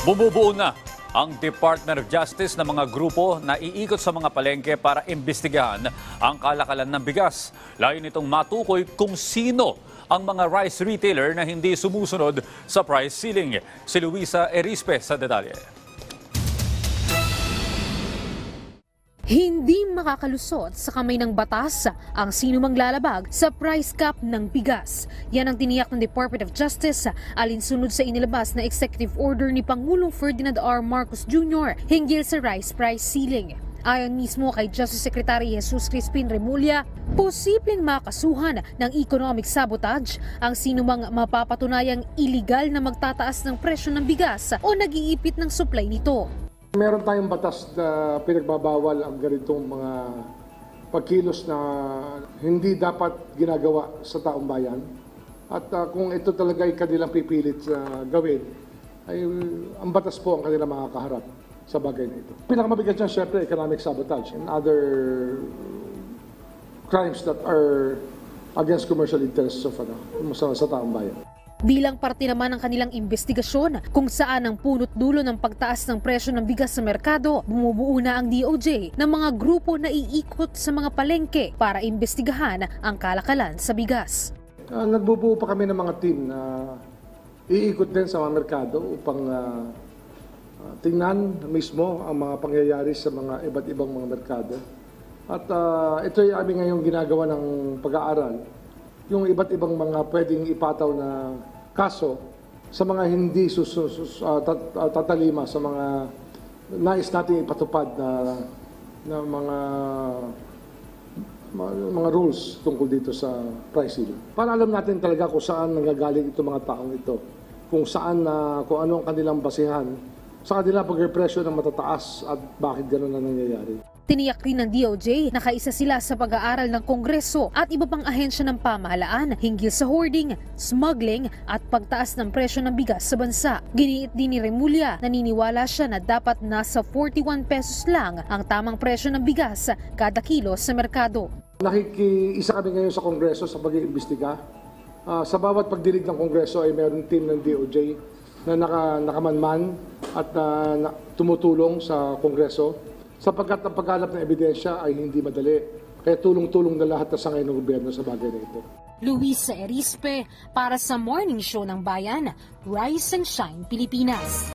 Bumubuo na ang Department of Justice ng mga grupo na iikot sa mga palengke para imbestigahan ang kalakalan ng bigas. Layo nitong matukoy kung sino ang mga rice retailer na hindi sumusunod sa price ceiling. Si Luisa Erispe sa detalye. Hindi makakalusot sa kamay ng batas ang sinumang lalabag sa price cap ng bigas. Yan ang tiniyak ng Department of Justice alinsunod sa inilabas na executive order ni Pangulong Ferdinand R. Marcos Jr. hinggil sa rice price ceiling. Ayon mismo kay Justice Secretary Jesus Crispin Remulla, posibleng makasuhan ng economic sabotage ang sinumang mapapatunayang iligal na magtataas ng presyo ng bigas o nag-iipit ng supply nito. Meron tayong batas na pinagbabawal ang ganitong mga pagkilos na hindi dapat ginagawa sa taong bayan. At kung ito talaga ay kanilang pipilit gawin, ay ang batas po ang kanilang makakaharap sa bagay na ito. Pinakamabigat niya siyempre economic sabotage and other crimes that are against commercial interests of sa taong bayan. Bilang parte naman ng kanilang investigasyon kung saan ang punot dulo ng pagtaas ng presyo ng bigas sa merkado, bumubuo na ang DOJ ng mga grupo na iikot sa mga palengke para imbestigahan ang kalakalan sa bigas. Nagbubuo pa kami ng mga team na iikot din sa mga merkado upang tingnan mismo ang mga pangyayari sa mga iba't ibang mga merkado. At ito ay aming ngayong ginagawa ng pag-aaral. Yung iba't ibang mga pwedeng ipataw na kaso sa mga hindi tatalima sa mga nais natin ipatupad na mga rules tungkol dito sa price ceiling. Para alam natin talaga kung saan nanggagaling itong mga taong ito, kung ano ang kanilang basihan sa kanilang pagrepresyo ng matataas at bakit gano'n na nangyayari. Tiniyak rin ng DOJ na kaisa sila sa pag-aaral ng Kongreso at iba pang ahensya ng pamahalaan hinggil sa hoarding, smuggling at pagtaas ng presyo ng bigas sa bansa. Giniit din ni Remulla, naniniwala siya na dapat nasa 41 pesos lang ang tamang presyo ng bigas kada kilo sa merkado. Nakikiisa kami ngayon sa Kongreso sa pag-iimbestiga. Sa bawat pagdinig ng Kongreso ay mayroong team ng DOJ na nakamanman at tumutulong sa Kongreso. Sapagkat ang paghanap ng ebidensya ay hindi madali. Kaya tulong-tulong na lahat na sangay ng gobyerno sa bagay na ito. Luisa Erispe para sa Morning Show ng Bayan, Rise and Shine Pilipinas.